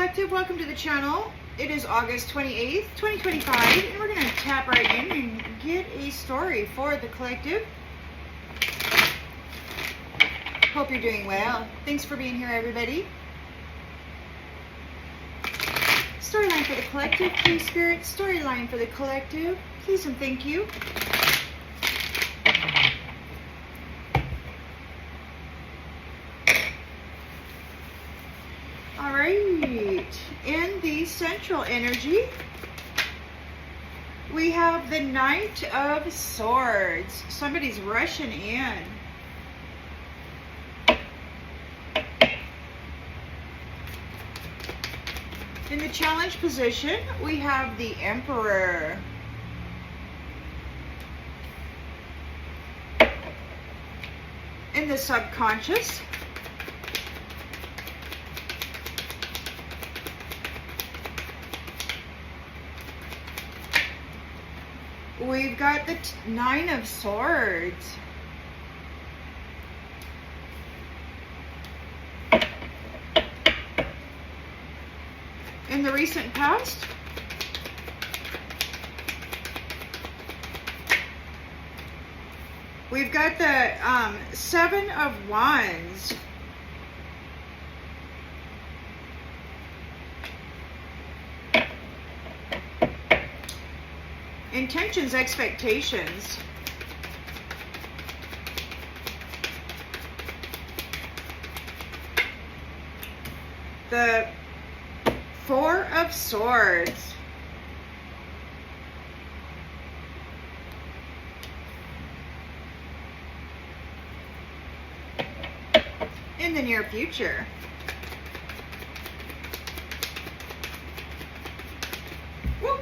Collective, welcome to the channel. It is August 28th, 2025, and we're going to tap right in and get a story for the collective. Hope you're doing well. Thanks for being here, everybody. Storyline for the collective, please, Spirit. Storyline for the collective, please and thank you. All right, in the central energy, we have the Knight of Swords. Somebody's rushing in. In the challenge position, we have the Emperor. In the subconscious, we've got the Nine of Swords. In the recent past, we've got the Seven of Wands. Intentions, expectations. The Four of Swords. In the near future. Whoop.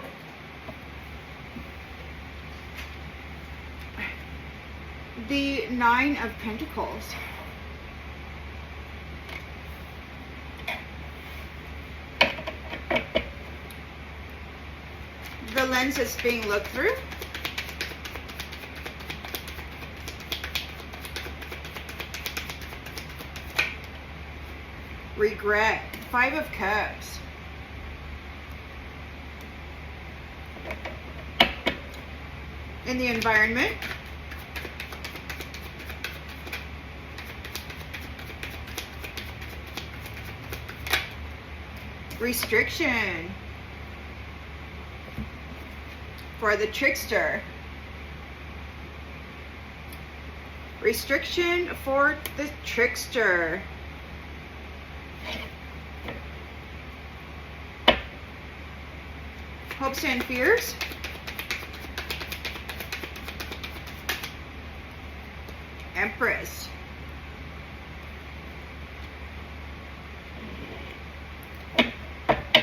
The Nine of Pentacles. The lens that's being looked through. Regret. Five of Cups. In the environment. Restriction. For the Trickster. Restriction for the Trickster. Hopes and fears. Empress.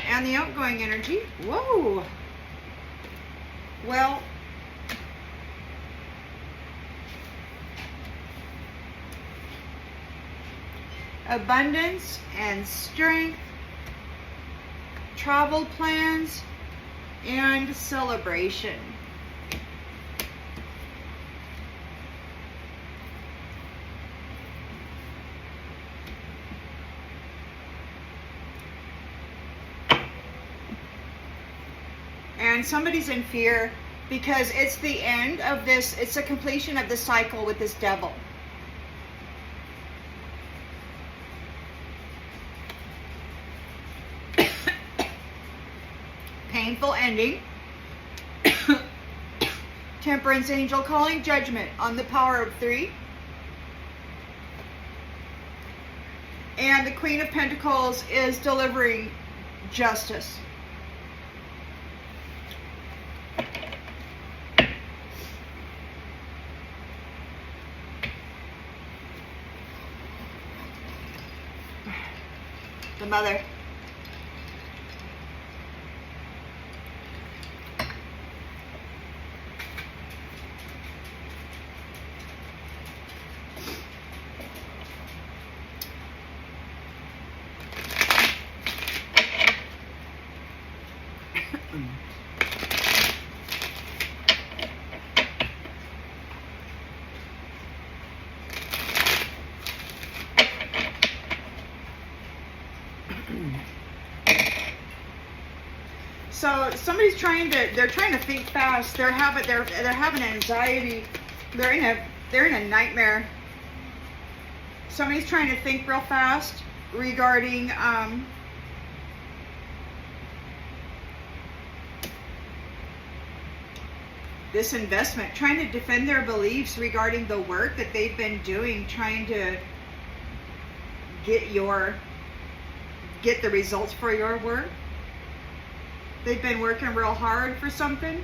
And the outgoing energy. Whoa. Well, abundance and strength, travel plans, and celebration. And somebody's in fear because it's the end of this, it's a completion of the cycle with this devil. Painful ending. Temperance angel calling judgment on the Power of Three. And the Queen of Pentacles is delivering justice. The Mother. So somebody's they're trying to think fast. They're having anxiety. They're in a nightmare. Somebody's trying to think real fast regarding this investment, trying to defend their beliefs regarding the work that they've been doing, trying to get the results for your work. They've been working real hard for something.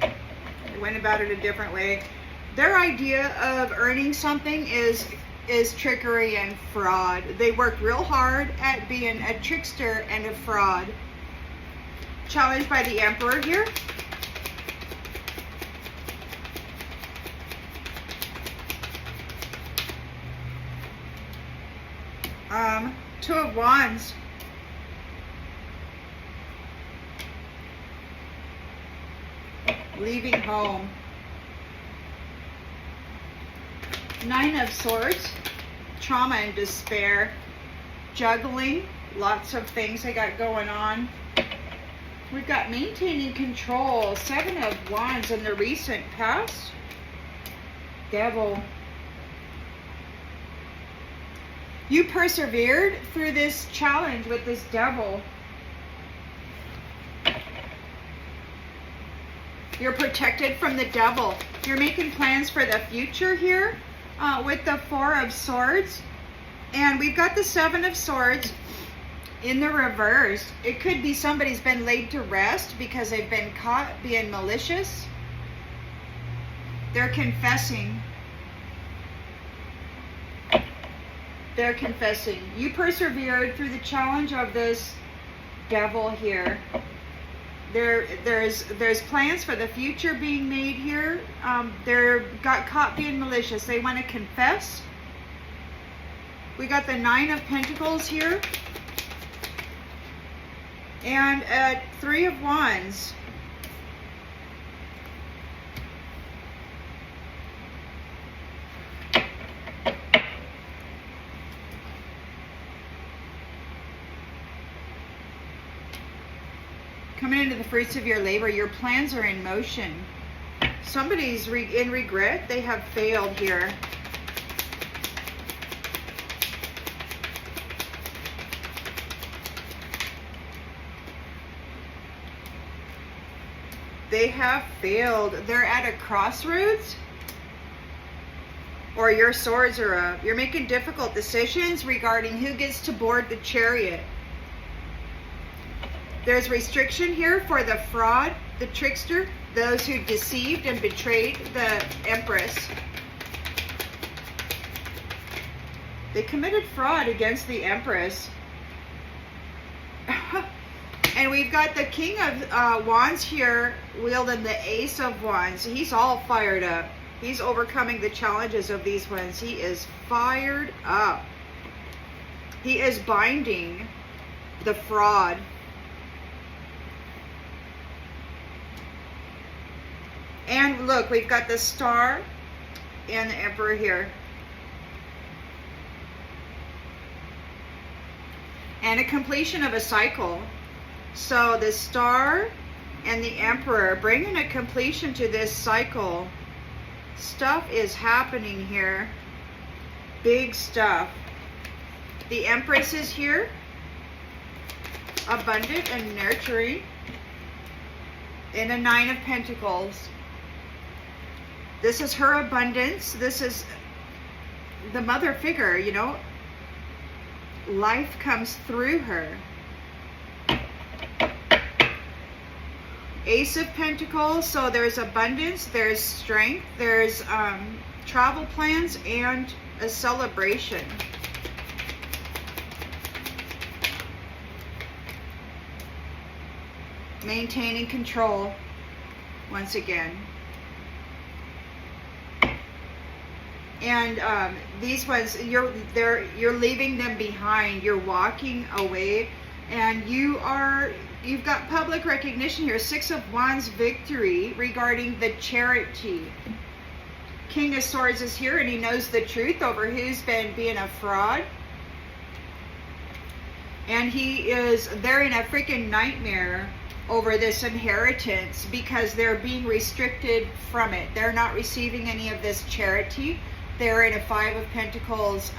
They went about it a different way. Their idea of earning something is trickery and fraud. They worked real hard at being a trickster and a fraud. Challenged by the Emperor here. Two of Wands. Leaving home. Nine of Swords. Trauma and despair. Juggling. Lots of things they got going on. We've got maintaining control. Seven of Wands in the recent past. Devil. You persevered through this challenge with this devil. You're protected from the devil. You're making plans for the future here with the Four of Swords. And we've got the Seven of Swords in the reverse. It could be somebody's been laid to rest because they've been caught being malicious. They're confessing. They're confessing. You persevered through the challenge of this devil here. There's plans for the future being made here. They're got caught being malicious. They want to confess. We got the Nine of Pentacles here. And at Three of Wands. Coming into the fruits of your labor, your plans are in motion. Somebody's in regret. They have failed here. They have failed. They're at a crossroads. Or your swords are up. You're making difficult decisions regarding who gets to board the chariot. There's restriction here for the fraud, the trickster, those who deceived and betrayed the Empress. They committed fraud against the Empress. And we've got the King of Wands here wielding the Ace of Wands. He's all fired up. He's overcoming the challenges of these ones. He is fired up. He is binding the fraud. And look, we've got the Star and the Emperor here. And a completion of a cycle. So the Star and the Emperor bringing a completion to this cycle. Stuff is happening here. Big stuff. The Empress is here. Abundant and nurturing. In a Nine of Pentacles. This is her abundance. This is the mother figure, you know. Life comes through her. Ace of Pentacles. So there's abundance, there's strength, there's travel plans, and a celebration. Maintaining control once again. And these ones, you're leaving them behind. You're walking away, and you've got public recognition here. Six of Wands victory regarding the charity. King of Swords is here, and he knows the truth over who's been being a fraud. And they're in a freaking nightmare over this inheritance because they're being restricted from it. They're not receiving any of this charity. They're in a Five of Pentacles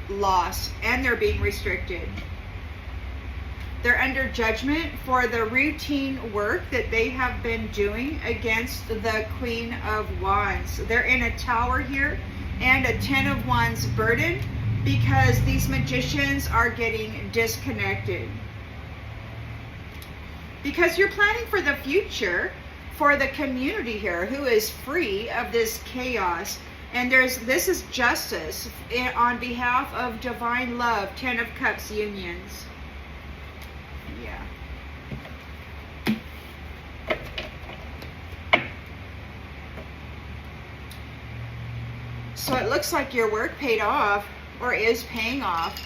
loss, and they're being restricted. They're under judgment for the routine work that they have been doing against the Queen of Wands. They're in a Tower here and a Ten of Wands burden because these magicians are getting disconnected. Because you're planning for the future for the community here who is free of this chaos. And this is justice on behalf of divine love, Ten of Cups unions. Yeah. So it looks like your work paid off, or is paying off.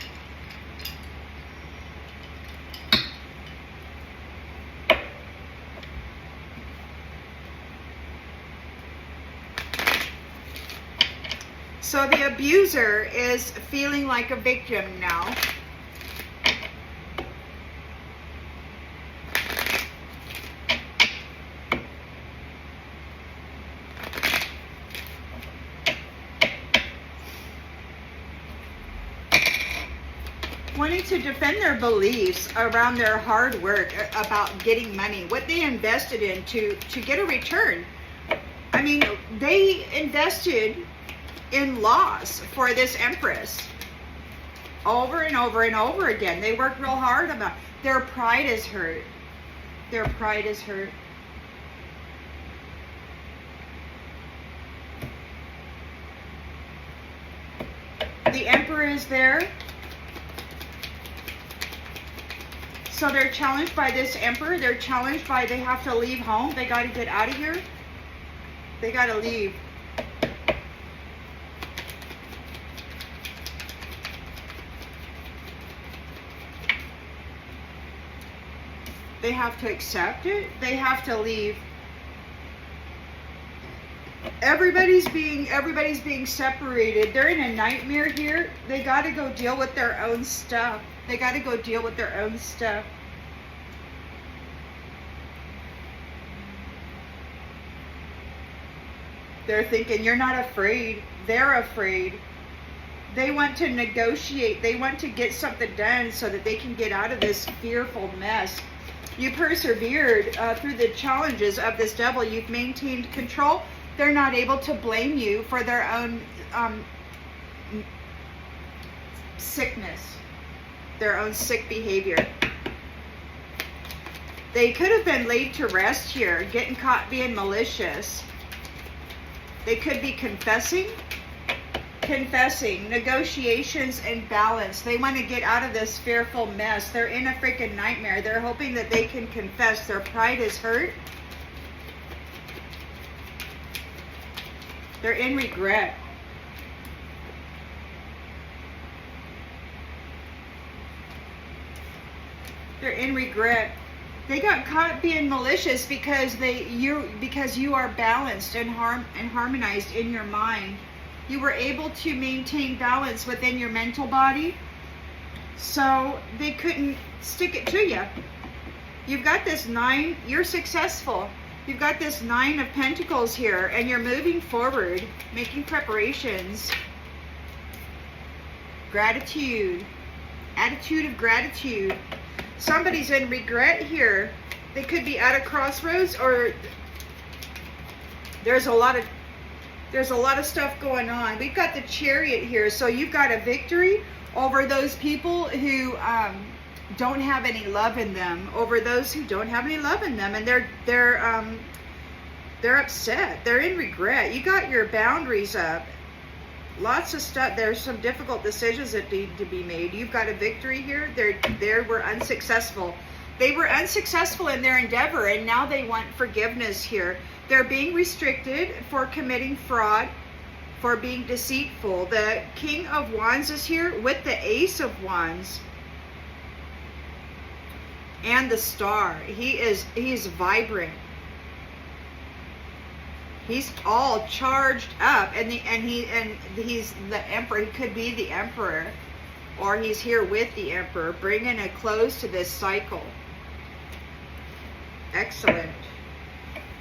So the abuser is feeling like a victim now. Wanting to defend their beliefs around their hard work about getting money, what they invested in to get a return. I mean, they invested in loss for this Empress over and over and over again. They worked real hard about their pride is hurt. Their pride is hurt. The Emperor is there. So they're challenged by this Emperor. They're challenged by they have to leave home. They got to get out of here. They got to leave. They have to accept it. They have to leave. Everybody's being separated. They're in a nightmare here. They got to go deal with their own stuff. They got to go deal with their own stuff. They're thinking, you're not afraid. They're afraid. They want to negotiate. They want to get something done so that they can get out of this fearful mess. You persevered through the challenges of this devil. You've maintained control. They're not able to blame you for their own sickness, their own sick behavior. They could have been laid to rest here, getting caught being malicious. They could be confessing, negotiations and balance. They want to get out of this fearful mess. They're in a freaking nightmare. They're hoping that they can confess. Their pride is hurt. They're in regret. They're in regret. They got caught being malicious because you are balanced and harmonized in your mind. You were able to maintain balance within your mental body, so they couldn't stick it to you. You've got this 9, you're successful. You've got this 9 of Pentacles here, and you're moving forward, making preparations. Gratitude, attitude of gratitude. Somebody's in regret here. They could be at a crossroads, or there's a lot of stuff going on. We've got the Chariot here, so you've got a victory over those people who don't have any love in them, over those who don't have any love in them, and they're upset. They're in regret. You got your boundaries up. Lots of stuff. There's some difficult decisions that need to be made. You've got a victory here. They were unsuccessful. They were unsuccessful in their endeavor, and now they want forgiveness here. They're being restricted for committing fraud, for being deceitful. The King of Wands is here with the Ace of Wands and the Star. He's vibrant. He's all charged up, and he's the Emperor. He could be the Emperor, or he's here with the Emperor, bringing a close to this cycle. Excellent.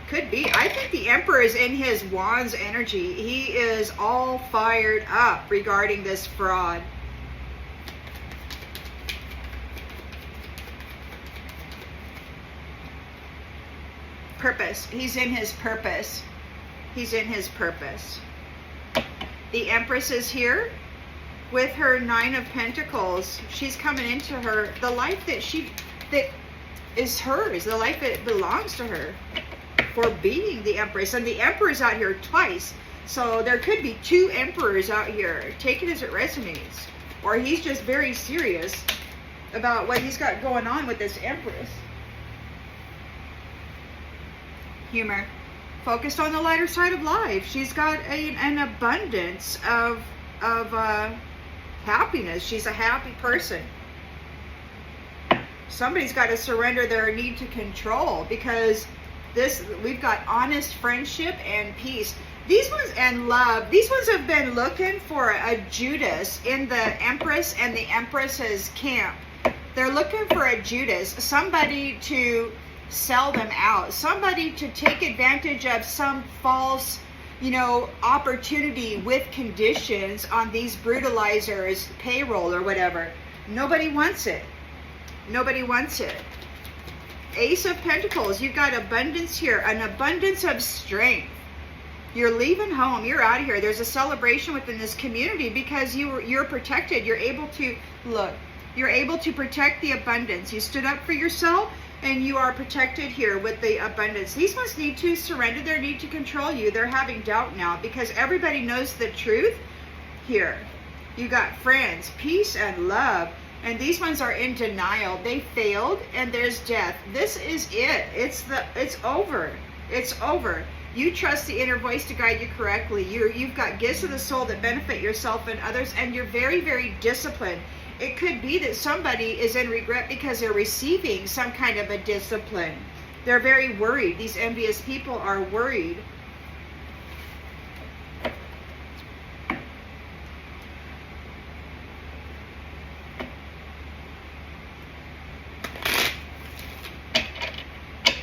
Could be. I think the Emperor is in his Wands energy. He is all fired up regarding this fraud. Purpose. He's in his purpose. He's in his purpose. The Empress is here with her 9 of Pentacles. She's coming into the life that is hers, the life that belongs to her, for being the Empress. And the Emperor's out here twice. So there could be 2 Emperors out here. Take it as it resonates. Or he's just very serious about what he's got going on with this Empress. Humor. Focused on the lighter side of life. She's got an abundance of happiness. She's a happy person. Somebody's got to surrender their need to control, because we've got honest friendship and peace. These ones, and love. These ones have been looking for a Judas in the Empress and the Empress's camp. They're looking for a Judas, somebody to sell them out, somebody to take advantage of some false, opportunity with conditions on these brutalizers' payroll or whatever. Nobody wants it. Nobody wants it. Ace of Pentacles. You've got abundance here, an abundance of strength. You're leaving home. You're out of here. There's a celebration within this community because you're protected. You're able to look. You're able to protect the abundance. You stood up for yourself, and you are protected here with the abundance. These ones need to surrender their need to control you. They're having doubt now because everybody knows the truth here. You got friends, peace, and love. And these ones are in denial. They failed, and there's death. This is it. It's over. It's over. You trust the inner voice to guide you correctly. You've got gifts of the soul that benefit yourself and others, and you're very, very disciplined. It could be that somebody is in regret because they're receiving some kind of a discipline. They're very worried. These envious people are worried.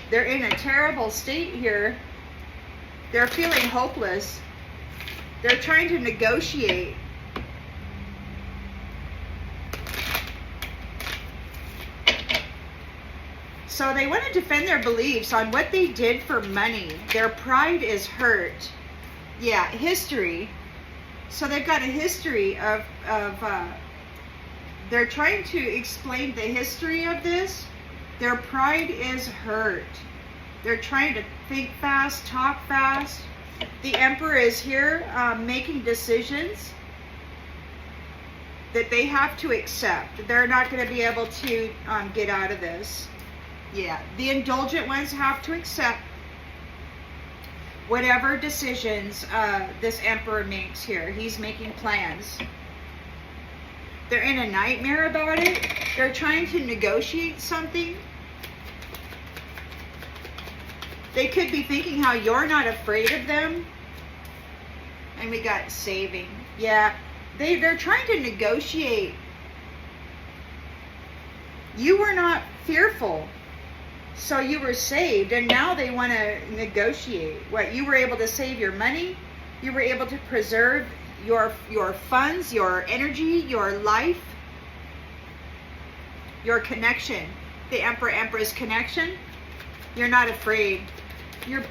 They're in a terrible state here. They're feeling hopeless. They're trying to negotiate. So they want to defend their beliefs on what they did for money. Their pride is hurt. Yeah, history. So they've got a history of they're trying to explain the history of this. Their pride is hurt. They're trying to think fast, talk fast. The Emperor is here making decisions that they have to accept. They're not going to be able to get out of this. Yeah, the indulgent ones have to accept whatever decisions this Emperor makes here. He's making plans. They're in a nightmare about it. They're trying to negotiate something. They could be thinking how you're not afraid of them. And we got saving. Yeah, they're trying to negotiate. You were not fearful, so you were saved, and now they want to negotiate. What, you were able to save your money? You were able to preserve your funds, your energy, your life, your connection. The Emperor-Empress connection. You're not afraid.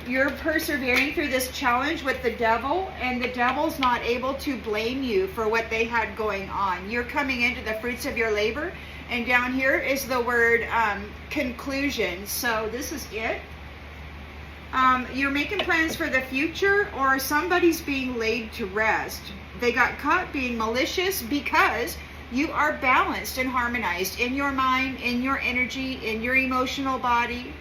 You're persevering through this challenge with the devil, and the devil's not able to blame you for what they had going on. You're coming into the fruits of your labor, and down here is the word conclusion. So this is it. You're making plans for the future, or somebody's being laid to rest. They got caught being malicious because you are balanced and harmonized in your mind, in your energy, in your emotional body.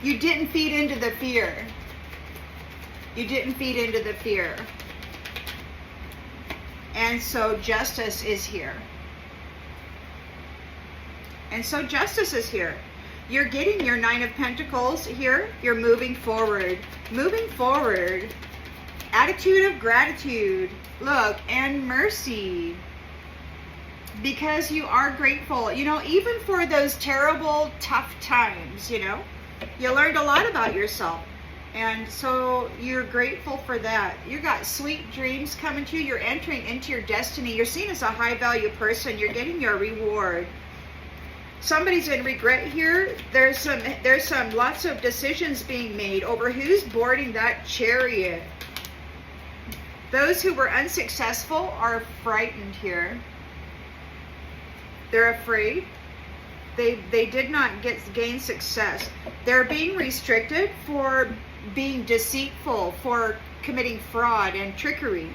You didn't feed into the fear. You didn't feed into the fear. And so justice is here. And so justice is here. You're getting your 9 of Pentacles here. You're moving forward. Moving forward. Attitude of gratitude. Look, and mercy. Because you are grateful, you know, even for those terrible, tough times, you know, you learned a lot about yourself. And so you're grateful for that. You got sweet dreams coming to you. You're entering into your destiny. You're seen as a high value person. You're getting your reward. Somebody's in regret here. There's some lots of decisions being made over who's boarding that chariot. Those who were unsuccessful are frightened here. They're afraid. They did not gain success. They're being restricted for being deceitful, for committing fraud and trickery.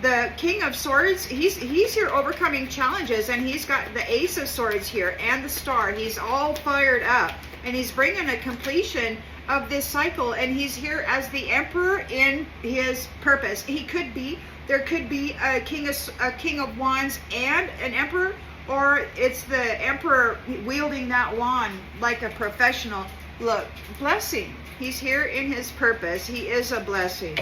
The King of Swords, he's here overcoming challenges, and he's got the Ace of Swords here and the Star. He's all fired up, and he's bringing a completion of this cycle, and he's here as the Emperor in his purpose. There could be a King of Wands and an Emperor, or it's the Emperor wielding that wand like a professional. Look, blessing. He's here in his purpose. He is a blessing.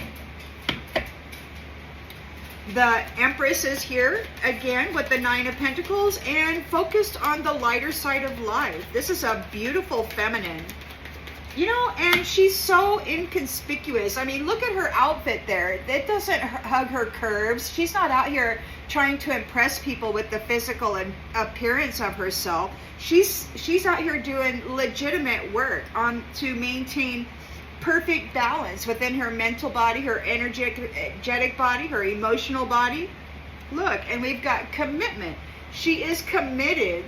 The Empress is here again with the Nine of Pentacles and focused on the lighter side of life. This is a beautiful feminine. You know, and she's so inconspicuous. I mean, look at her outfit there. It doesn't hug her curves. She's not out here trying to impress people with the physical appearance of herself. She's out here doing legitimate work to maintain perfect balance within her mental body, her energetic body, her emotional body. Look, and we've got commitment. She is committed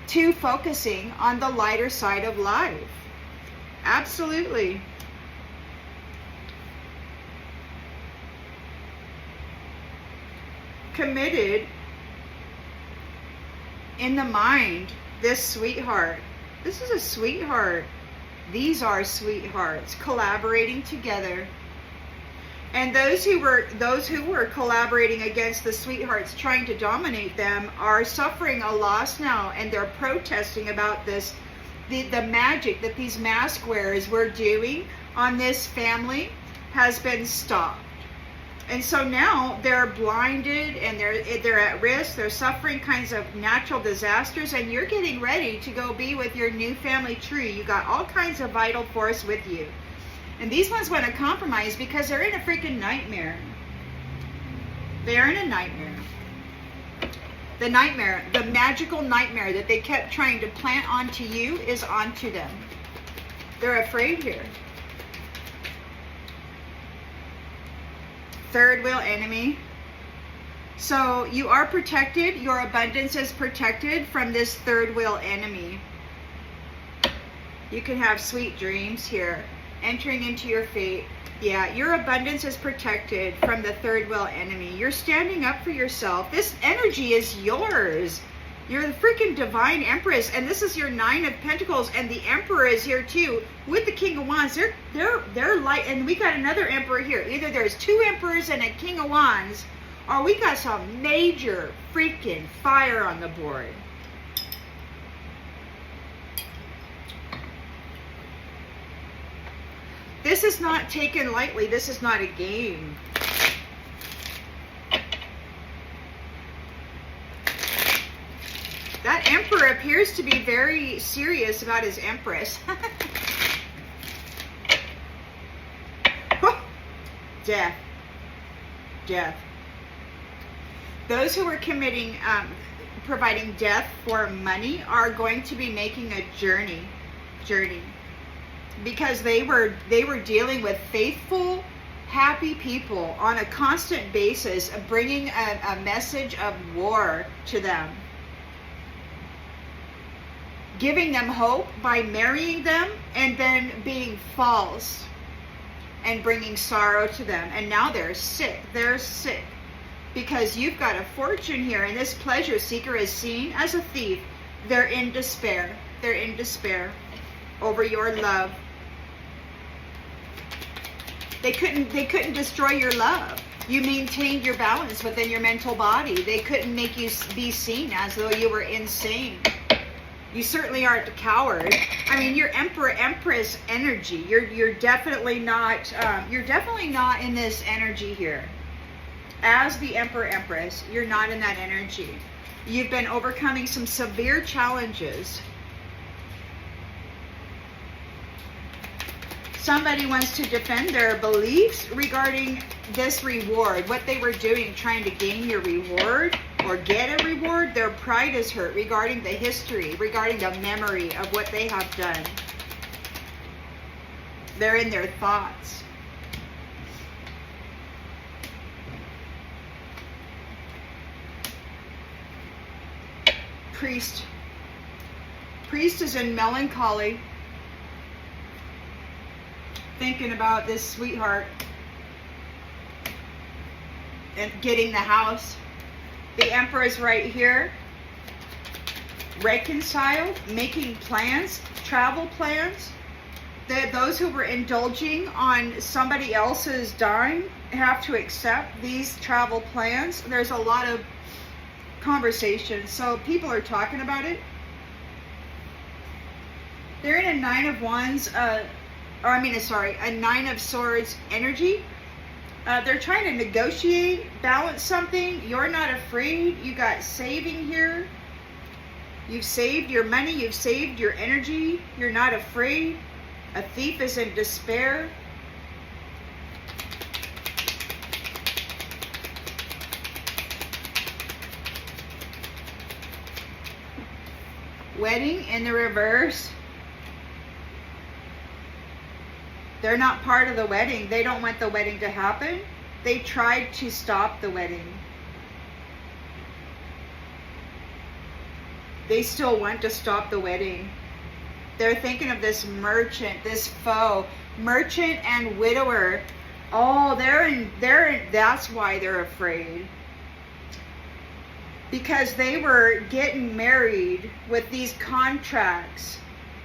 to focusing on the lighter side of life. Absolutely. Committed in the mind. This sweetheart. This is a sweetheart. These are sweethearts collaborating together. And those who were collaborating against the sweethearts, trying to dominate them, are suffering a loss now, and they're protesting about this. The magic that these mask wearers were doing on this family has been stopped. And so now they're blinded, and they're at risk. They're suffering kinds of natural disasters, and you're getting ready to go be with your new family tree. You got all kinds of vital force with you. And these ones want to compromise because they're in a freaking nightmare. They're in a nightmare. The nightmare, the magical nightmare that they kept trying to plant onto you is onto them. They're afraid here. Third wheel enemy. So you are protected. Your abundance is protected from this third wheel enemy. You can have sweet dreams here. Entering into your fate. Yeah, your abundance is protected from the third wheel enemy. You're standing up for yourself. This energy is yours. You're the freaking divine empress, and this is your Nine of Pentacles, and the Emperor is here too with the King of Wands. They're light, and we got another Emperor here. Either there's two Emperors and a King of Wands, or we got some major freaking fire on the board. This is not taken lightly. This is not a game. That Emperor appears to be very serious about his Empress. Death. Death. Those who are committing, providing death for money are going to be making a journey. Because they were dealing with faithful, happy people on a constant basis, bringing a message of war to them. Giving them hope by marrying them and then being false and bringing sorrow to them. And now they're sick. They're sick because you've got a fortune here, and this pleasure seeker is seen as a thief. They're in despair. They're in despair over your love. They couldn't destroy your love. You maintained your balance within your mental body. They couldn't make you be seen as though you were insane. You certainly aren't a coward. I mean, you're Emperor Empress energy. You're definitely not in this energy here. As the Emperor Empress, you're not in that energy. You've been overcoming some severe challenges. Somebody wants to defend their beliefs regarding this reward, what they were doing, trying to gain your reward or get a reward. Their pride is hurt regarding the history, regarding the memory of what they have done. They're in their thoughts. Priest. Priest is in melancholy, thinking about this sweetheart and getting the house. The Emperor is right here, reconciled, making plans, travel plans. Those who were indulging on somebody else's dime have to accept these travel plans. There's a lot of conversation, so people are talking about it. They're in a Nine of Wands, a Nine of Swords energy. They're trying to negotiate, balance something. You're not afraid. You got saving here. You've saved your money. You've saved your energy. You're not afraid. A thief is in despair. Wedding in the reverse. They're not part of the wedding. They don't want the wedding to happen. They tried to stop the wedding. They still want to stop the wedding. They're thinking of this merchant, this foe, merchant and widower. Oh, that's why they're afraid. Because they were getting married with these contracts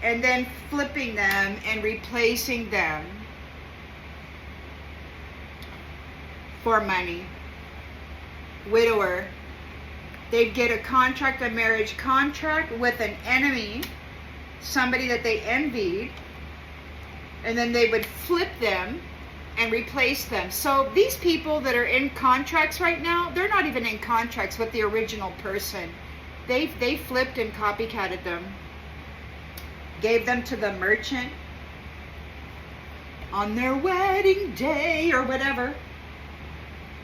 and then flipping them and replacing them for money. Widower. They'd get a contract, a marriage contract with an enemy, somebody that they envied, and then they would flip them and replace them. So these people that are in contracts right now, they're not even in contracts with the original person. They flipped and copycatted them. Gave them to the merchant on their wedding day or whatever.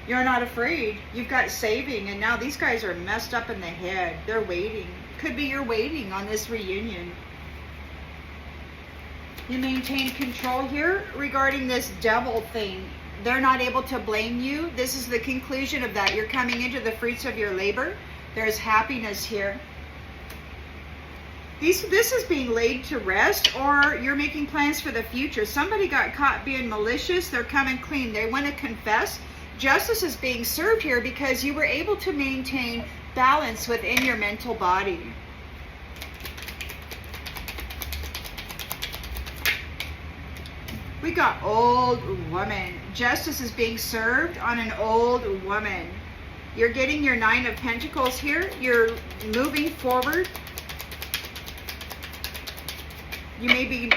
You're not afraid. You've got saving, and now these guys are messed up in the head. They're waiting. Could be you're waiting on this reunion. You maintain control here regarding this devil thing. They're not able to blame you. This is the conclusion of that. You're coming into the fruits of your labor. There's happiness here. This is being laid to rest, or you're making plans for the future. Somebody got caught being malicious. They're coming clean. They want to confess. Justice is being served here because you were able to maintain balance within your mental body. We got old woman. Justice is being served on an old woman. You're getting your Nine of Pentacles here. You're moving forward. You may be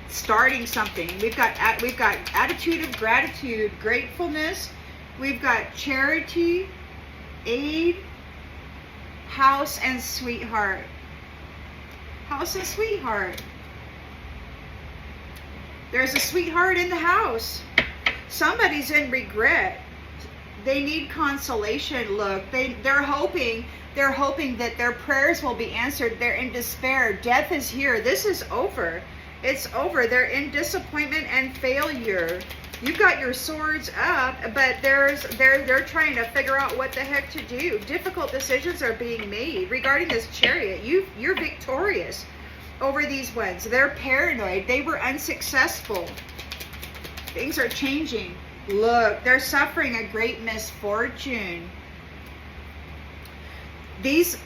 starting something. We've got attitude of gratitude, gratefulness. We've got charity, aid, house, and sweetheart. House and sweetheart. There's a sweetheart in the house. Somebody's in regret. They need consolation. Look, they're hoping that their prayers will be answered. They're in despair. Death is here. This is over. It's over. They're in disappointment and failure. You've got your swords up, but they're trying to figure out what the heck to do. Difficult decisions are being made regarding this Chariot. You're victorious over these ones. They're paranoid. They were unsuccessful. Things are changing. Look, they're suffering a great misfortune.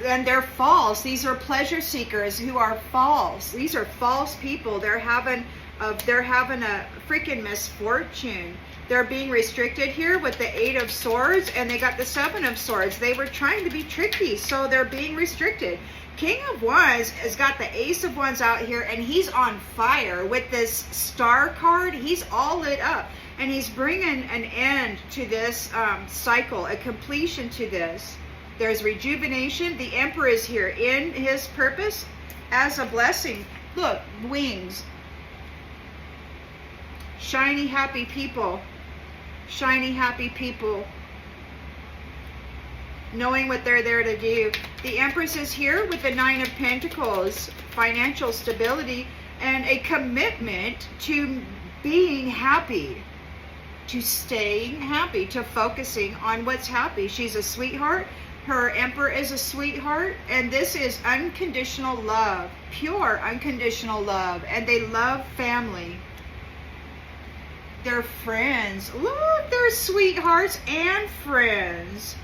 And they're false. These are pleasure seekers who are false. These are false people. They're having a freaking misfortune. They're being restricted here with the 8 of Swords, and they got the 7 of Swords. They were trying to be tricky, so they're being restricted. King of Wands has got the Ace of Wands out here, and he's on fire with this Star card. He's all lit up, and he's bringing an end to this cycle, a completion to this. There's rejuvenation. The Emperor is here in his purpose as a blessing. Look, wings. Shiny, happy people. Shiny, happy people. Knowing what they're there to do. The Empress is here with the 9 of Pentacles. Financial stability and a commitment to being happy. To staying happy. To focusing on what's happy. She's a sweetheart. Her Emperor is a sweetheart. And this is unconditional love. Pure unconditional love. And they love family. They're friends. Look, they're sweethearts and friends.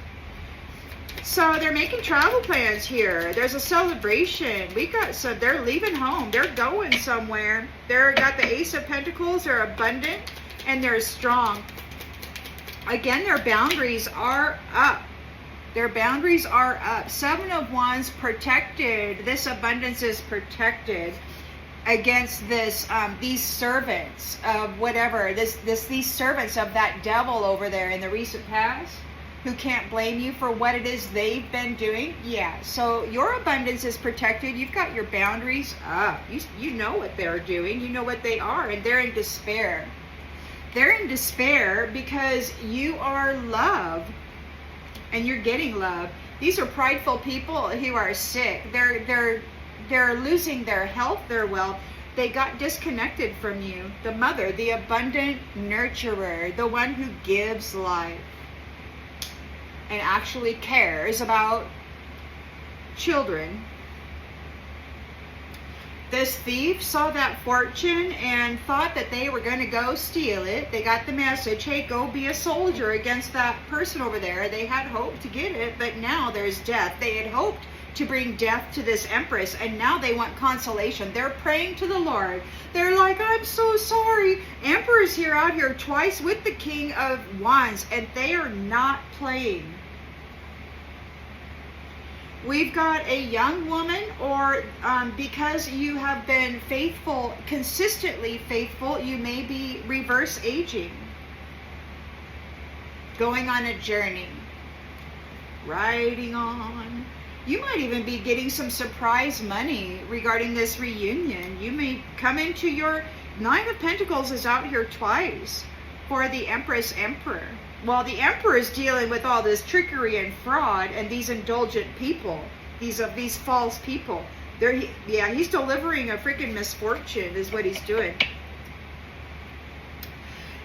So they're making travel plans here. There's a celebration. We got some. They're leaving home. They're going somewhere. They're got the Ace of Pentacles. They're abundant and they're strong. Again, their boundaries are up. Their boundaries are up. 7 of Wands protected. This abundance is protected against this these servants of whatever, these servants of that devil over there in the recent past who can't blame you for what it is they've been doing. Yeah, so your abundance is protected. You've got your boundaries up. You know what they're doing. You know what they are, and they're in despair. They're in despair because you are love and you're getting love. These are prideful people who are sick. They're losing their health, their wealth. They got disconnected from you. The mother, the abundant nurturer, the one who gives life and actually cares about children. This thief saw that fortune and thought that they were going to go steal it. They got the message, hey, go be a soldier against that person over there. They had hoped to get it, but now there's death. They had hoped to bring death to this Empress, and now they want consolation. They're praying to the Lord. They're like, I'm so sorry. Emperor's here out here twice with the King of Wands, and they are not playing. We've got a young woman, or because you have been faithful, consistently faithful, you may be reverse aging. Going on a journey. Riding on. You might even be getting some surprise money regarding this reunion. You may come into your 9 of Pentacles is out here twice for the Empress Emperor. While the Emperor is dealing with all this trickery and fraud and these indulgent people, these false people. He's delivering a freaking misfortune is what he's doing.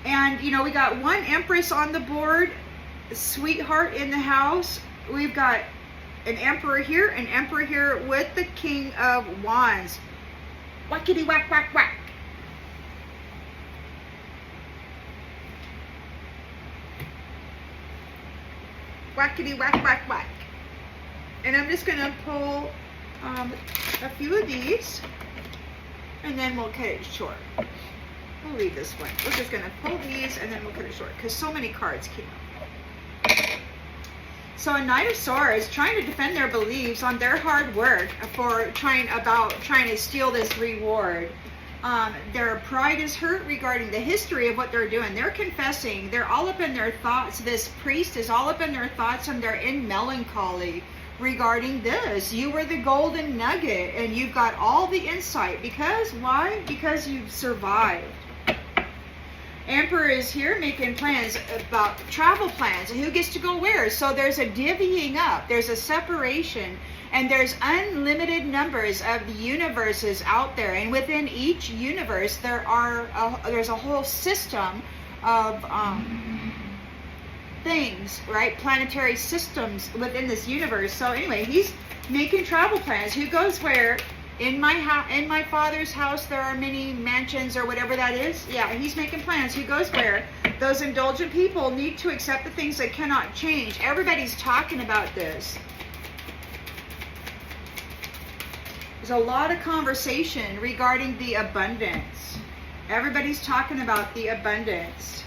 And, you know, we got one Empress on the board, sweetheart in the house. We've got an Emperor here with the King of Wands. Whackity whack whack whack. Whackity whack whack whack. And I'm just going to pull a few of these, and then we'll cut it short. We'll leave this one. We're just going to pull these, and then we'll cut it short, because so many cards came out. So a Knight of Swords trying to defend their beliefs on their hard work for trying to steal this reward. Their pride is hurt regarding the history of what they're doing. They're confessing. They're all up in their thoughts. This priest is all up in their thoughts, and they're in melancholy regarding this. You were the golden nugget, and you've got all the insight. Because why? Because you've survived. Emperor is here making plans about travel plans and who gets to go where. So there's a divvying up. There's a separation. And there's unlimited numbers of the universes out there. And within each universe, there's a whole system of things, right? Planetary systems within this universe. So anyway, he's making travel plans. Who goes where? In my father's house, there are many mansions or whatever that is. Yeah, he's making plans. Who goes where? Those indulgent people need to accept the things that cannot change. Everybody's talking about this. There's a lot of conversation regarding the abundance. Everybody's talking about the abundance.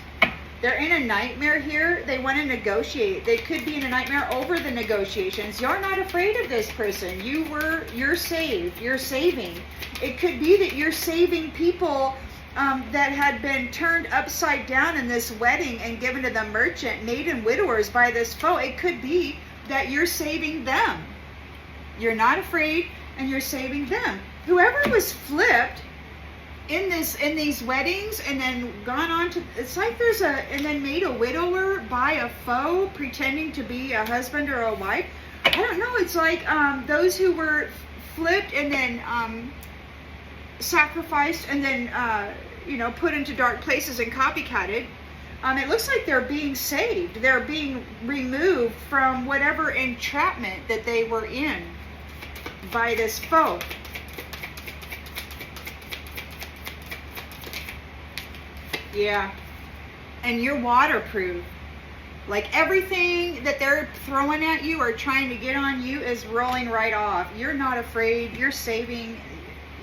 They're in a nightmare here. They want to negotiate. They could be in a nightmare over the negotiations. You're not afraid of this person. You're saved. You're saving. It could be that you're saving people that had been turned upside down in this wedding and given to the merchant, maiden widowers by this foe. It could be that you're saving them. You're not afraid and you're saving them. Whoever was flipped in these weddings and then gone on to, it's like and then made a widower by a foe pretending to be a husband or a wife. I don't know, it's like those who were flipped and then sacrificed and then put into dark places and copycatted. It looks like they're being saved. They're being removed from whatever entrapment that they were in by this foe. Yeah, and you're waterproof. Like everything that they're throwing at you or trying to get on you is rolling right off. You're not afraid. You're saving.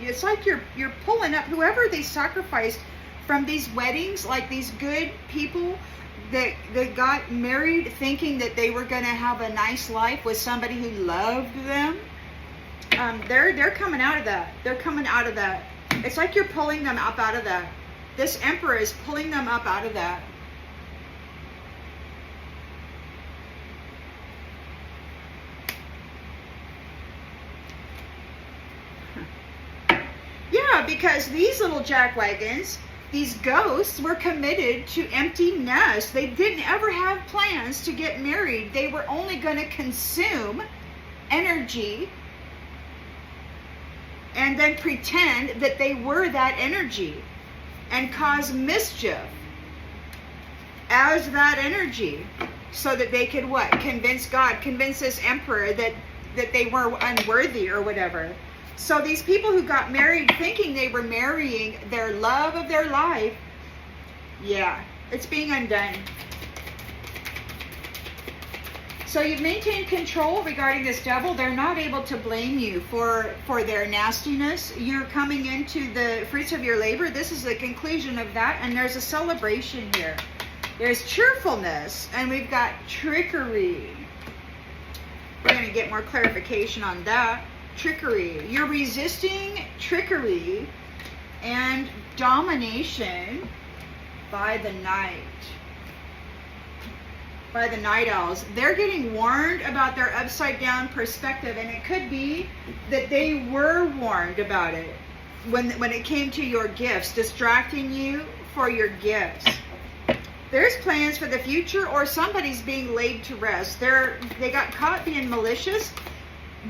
It's like you're pulling up whoever they sacrificed from these weddings, like these good people that got married thinking that they were going to have a nice life with somebody who loved them. They're coming out of that. They're coming out of that. It's like you're pulling them up out of that. This Emperor is pulling them up out of that. Yeah, because these little jackwagons, these ghosts, were committed to empty nests. They didn't ever have plans to get married. They were only going to consume energy and then pretend that they were that energy and cause mischief as that energy so that they could what? Convince God, convince this Emperor that they were unworthy or whatever. So these people who got married thinking they were marrying their love of their life, yeah, it's being undone. So you've maintained control regarding this devil. They're not able to blame you for their nastiness. You're coming into the fruits of your labor. This is the conclusion of that. And there's a celebration here. There's cheerfulness. And we've got trickery. We're going to get more clarification on that. Trickery. You're resisting trickery and domination by the night. By the night owls. They're getting warned about their upside down perspective, and it could be that they were warned about it when it came to your gifts, distracting you for your gifts. There's plans for the future, or somebody's being laid to rest. They got caught being malicious.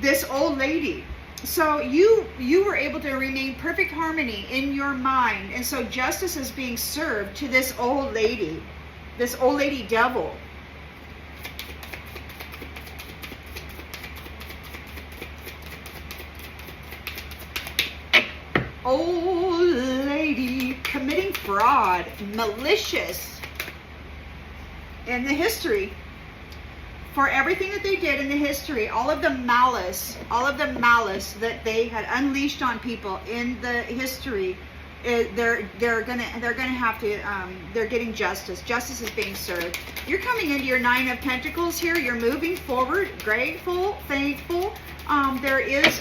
This old lady. So you were able to remain perfect harmony in your mind, and so justice is being served to this old lady devil. Old lady committing fraud, malicious in the history. For everything that they did in the history, all of the malice that they had unleashed on people in the history, they're gonna have to. They're getting justice. Justice is being served. You're coming into your 9 of Pentacles here. You're moving forward, grateful, thankful. There is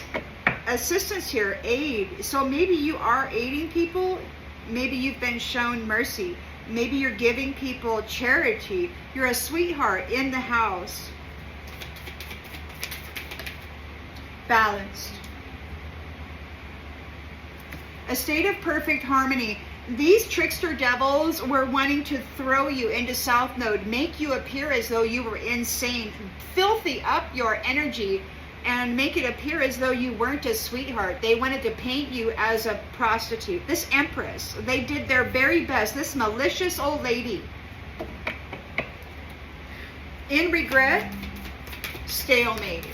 assistance here, aid. So maybe you are aiding people. Maybe you've been shown mercy. Maybe you're giving people charity. You're a sweetheart in the house. Balanced. A state of perfect harmony. These trickster devils were wanting to throw you into South Node, make you appear as though you were insane, filthy up your energy, and make it appear as though you weren't a sweetheart. They wanted to paint you as a prostitute. This Empress, they did their very best. This malicious old lady. In regret, stalemate.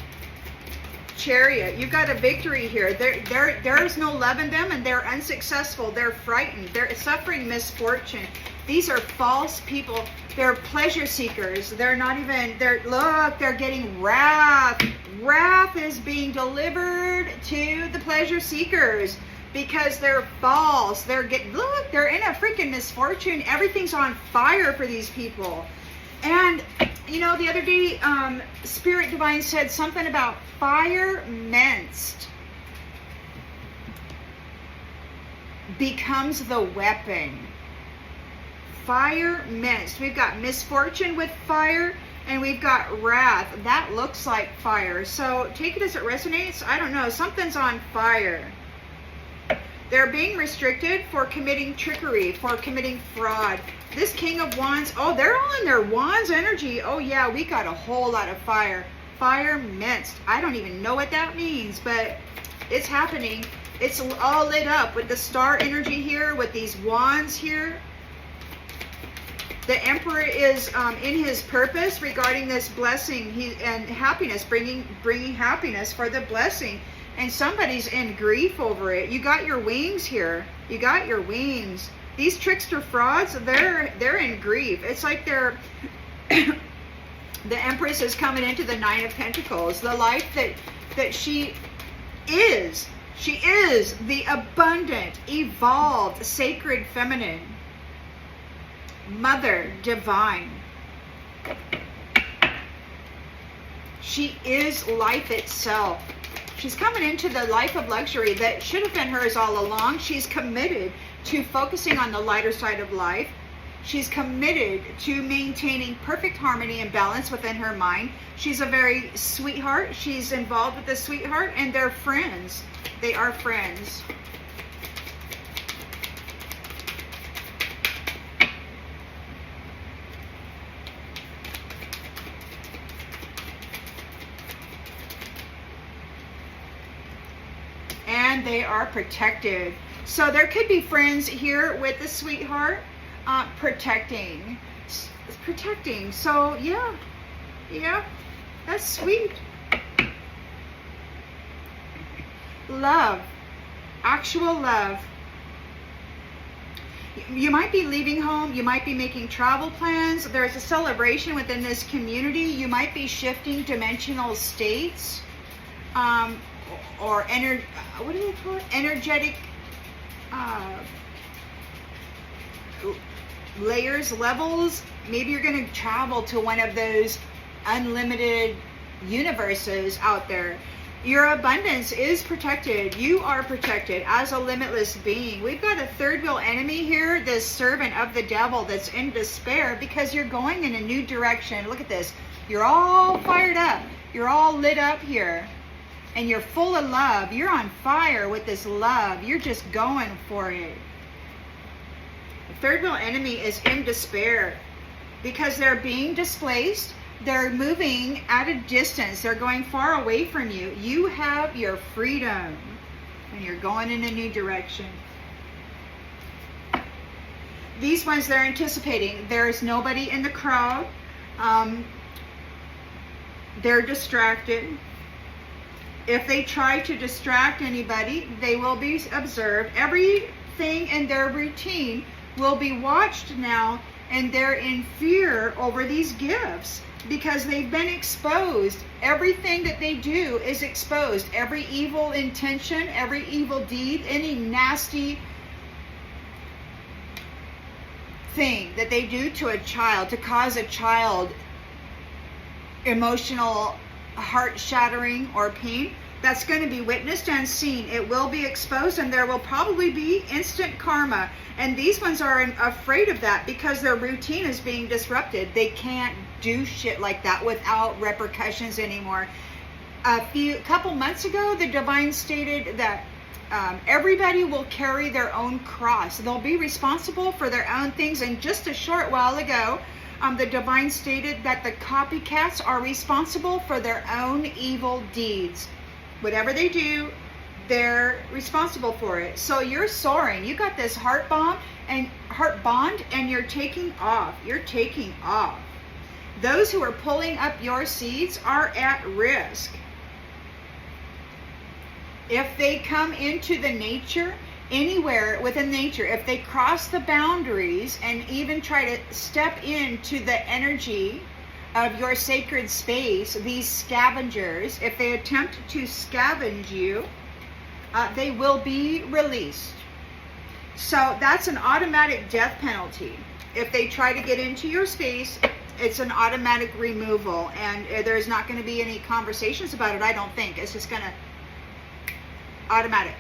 Chariot, you got a victory here. There's no love in them, and they're unsuccessful. They're frightened. They're suffering misfortune. These are false people. They're pleasure seekers. They're not even, they're getting wrath. Wrath is being delivered to the pleasure seekers. because they're false. They're look, they're in a freaking misfortune. Everything's on fire for these people. And you know, the other day, Spirit Divine said something about fire minced becomes the weapon. Fire minced. We've got misfortune with fire, and we've got wrath. That looks like fire. So take it as it resonates. I don't know. Something's on fire. They're being restricted for committing trickery, for committing fraud. This King of Wands, oh, they're all in their Wands energy. Oh yeah, we got a whole lot of fire. Fire minced. I don't even know what that means, but it's happening. It's all lit up with the star energy here, with these wands here. The Emperor is in his purpose regarding this blessing and happiness, bringing happiness for the blessing. And somebody's in grief over it. You got your wings here. You got your wings. These trickster frauds, they're in grief. It's like they're the Empress is coming into the Nine of Pentacles. The life that she is. She is the abundant, evolved, sacred feminine. Mother divine. She is life itself. She's coming into the life of luxury that should have been hers all along. She's committed to focusing on the lighter side of life. She's committed to maintaining perfect harmony and balance within her mind. She's a very sweetheart. She's involved with the sweetheart, and they're friends. They are friends. And they are protected. So there could be friends here with the sweetheart protecting. So yeah, that's sweet. Love, actual love. You might be leaving home. You might be making travel plans. There's a celebration within this community. You might be shifting dimensional states. Or what do they call it? Energetic layers, levels. Maybe you're going to travel to one of those unlimited universes out there. Your abundance is protected. You are protected as a limitless being. We've got a third wheel enemy here, this servant of the devil that's in despair because you're going in a new direction. Look at this. You're all fired up. You're all lit up here. And you're full of love. You're on fire with this love. You're just going for it. The third wheel enemy is in despair because they're being displaced. They're moving at a distance. They're going far away from you. You have your freedom and you're going in a new direction. These ones they're anticipating. There's nobody in the crowd. They're distracted. If they try to distract anybody, they will be observed. Everything in their routine will be watched now, and they're in fear over these gifts because they've been exposed. Everything that they do is exposed. Every evil intention, every evil deed, any nasty thing that they do to a child, to cause a child emotional heart-shattering or pain, that's going to be witnessed and seen. It will be exposed, and there will probably be instant karma. And these ones are afraid of that because their routine is being disrupted. They can't do shit like that without repercussions anymore. Couple months ago, the divine stated that everybody will carry their own cross. They'll be responsible for their own things. And just a short while ago, the divine stated that the copycats are responsible for their own evil deeds. Whatever they do, they're responsible for it. So you're soaring. You got this heart bond, and you're taking off. You're taking off. Those who are pulling up your seeds are at risk. If they come into the nature, anywhere within nature, if they cross the boundaries and even try to step into the energy of your sacred space, these scavengers, if they attempt to scavenge you, they will be released. So that's an automatic death penalty. If they try to get into your space, it's an automatic removal, and there's not going to be any conversations about it, I don't think. It's just going to automatic.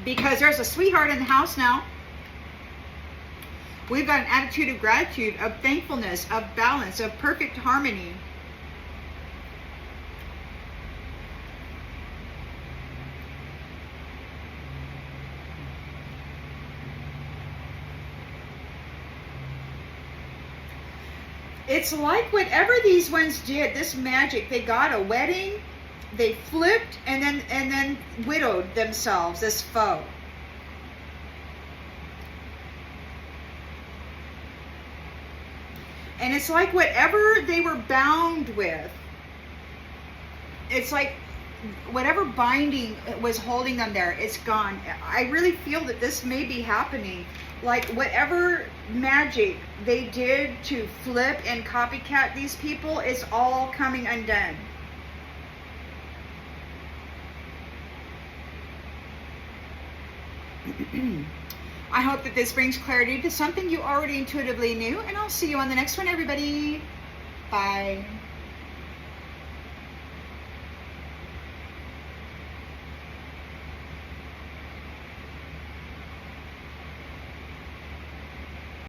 Because there's a sweetheart in the house now. We've got an attitude of gratitude, of thankfulness, of balance, of perfect harmony. It's like whatever these ones did, this magic, they got a wedding, they flipped, and then widowed themselves, this foe. And it's like whatever they were bound with, it's like whatever binding was holding them there, it's gone. I really feel that this may be happening. Like whatever magic they did to flip and copycat these people is all coming undone. I hope that this brings clarity to something you already intuitively knew, and I'll see you on the next one, everybody. Bye.